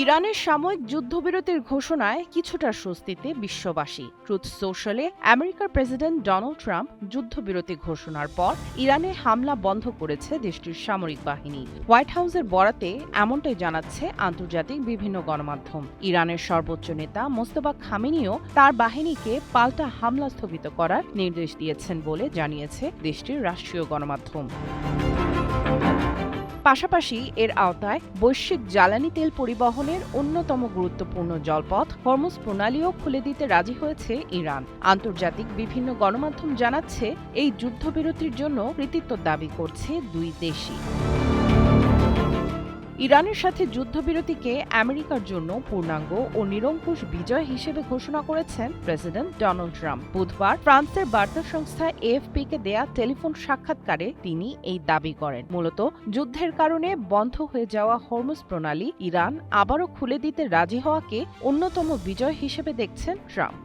ইরানের সাময়িক যুদ্ধবিরতির ঘোষণায় কিছুটা স্বস্তিতে বিশ্ববাসী। ট্রুথ সোশ্যালে আমেরিকার প্রেসিডেন্ট ডোনাল্ড ট্রাম্প যুদ্ধবিরতি ঘোষণার পর ইরানে হামলা বন্ধ করেছে দেশটির সামরিক বাহিনী। হোয়াইট হাউসের বরাতে এমনটাই জানাচ্ছে আন্তর্জাতিক বিভিন্ন গণমাধ্যম। ইরানের সর্বোচ্চ নেতা মোস্তফা খামেনিও তার বাহিনীকে পাল্টা হামলা স্থগিত করার নির্দেশ দিয়েছেন বলে জানিয়েছে দেশটির রাষ্ট্রীয় গণমাধ্যম। পাশাপাশি এর আওতায় বৈশ্বিক জ্বালানি তেল পরিবহনের অন্যতম গুরুত্বপূর্ণ জলপথ হরমুজ প্রণালীও খুলে দিতে রাজি হয়েছে ইরান। আন্তর্জাতিক বিভিন্ন গণমাধ্যম জানাচ্ছে, এই যুদ্ধবিরতির জন্য কৃতিত্ব দাবি করছে দুই দেশই। ইরানের সাথে যুদ্ধবিরতিকে আমেরিকার জন্য পূর্ণাঙ্গ ও নিরঙ্কুশ বিজয় হিসেবে ঘোষণা করেছেন প্রেসিডেন্ট ডোনাল্ড ট্রাম্প। বুধবার ফ্রান্সের বার্তা সংস্থা এএফপিকে দেয়া টেলিফোন সাক্ষাৎকারে তিনি এই দাবি করেন। মূলত যুদ্ধের কারণে বন্ধ হয়ে যাওয়া হরমুজ প্রণালী ইরান আবারও খুলে দিতে রাজি হওয়াকে অন্যতম বিজয় হিসেবে দেখছেন ট্রাম্প।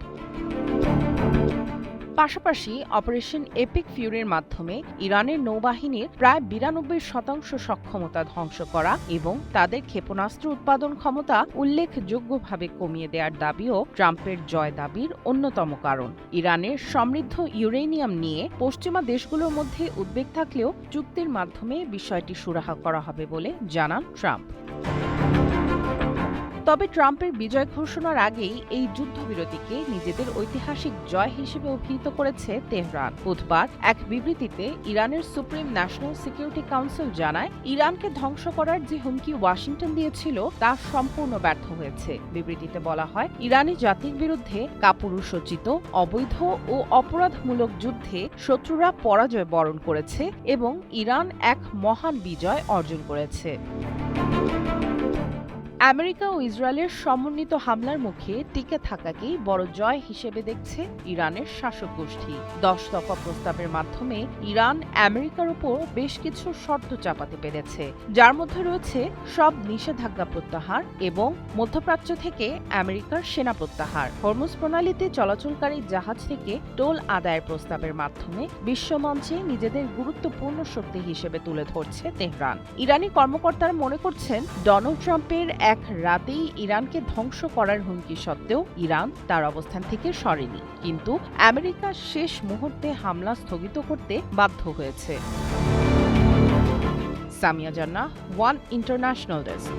পাশাপাশি অপারেশন এপিক ফিউরির মাধ্যমে ইরানের নৌবাহিনীর প্রায় ৯২% সক্ষমতা ধ্বংস করা এবং তাদের ক্ষেপণাস্ত্র উৎপাদন ক্ষমতা উল্লেখযোগ্যভাবে কমিয়ে দেওয়ার দাবিও ট্রাম্পের জয় দাবির অন্যতম কারণ। ইরানের সমৃদ্ধ ইউরেনিয়াম নিয়ে পশ্চিমা দেশগুলোর মধ্যে উদ্বেগ থাকলেও চুক্তির মাধ্যমে বিষয়টি সুরাহা করা হবে বলে জানান ট্রাম্প। তবে ট্রাম্পের বিজয় ঘোষণার আগেই এই যুদ্ধবিরতিকে নিজেদের ঐতিহাসিক জয় হিসেবে অভিহিত করেছে তেহরান। বুধবার এক বিবৃতিতে ইরানের সুপ্রিম ন্যাশনাল সিকিউরিটি কাউন্সিল জানায়, ইরানকে ধ্বংস করার যে হুমকি ওয়াশিংটন দিয়েছিল তা সম্পূর্ণ ব্যর্থ হয়েছে। বিবৃতিতে বলা হয়, ইরানি জাতির বিরুদ্ধে কাপুরুষোচিত, অবৈধ ও অপরাধমূলক যুদ্ধে শত্রুরা পরাজয় বরণ করেছে এবং ইরান এক মহান বিজয় অর্জন করেছে। আমেরিকা ও ইসরায়েলের সমন্বিত হামলার মুখে টিকে থাকাকেই বড় জয় হিসেবে দেখছে ইরানের শাসক গোষ্ঠী। 10 দফা প্রস্তাবের মাধ্যমে ইরান আমেরিকার উপর বেশ কিছু শর্ত চাপাতে পেরেছে, যার মধ্যে রয়েছে সব নিষেধাজ্ঞা প্রত্যাহার এবং মধ্যপ্রাচ্য থেকে আমেরিকার সেনা প্রত্যাহার। হরমুজ প্রণালীতে চলাচলকারী জাহাজ থেকে টোল আদায়ের প্রস্তাবের মাধ্যমে বিশ্বমঞ্চে নিজেদের গুরুত্বপূর্ণ শক্তি হিসেবে তুলে ধরছে তেহরান। ইরানি কর্মকর্তারা মনে করছেন, ডোনাল্ড ট্রাম্পের এক রাতেই ইরানকে ধ্বংস করার হুমকি সত্ত্বেও ইরান তার অবস্থান থেকে সরেনি, কিন্তু আমেরিকা শেষ মুহূর্তে হামলা স্থগিত করতে বাধ্য হয়েছে। সামিয়া জান্নাহ, ওয়ান ইন্টারন্যাশনাল ডেস্ক।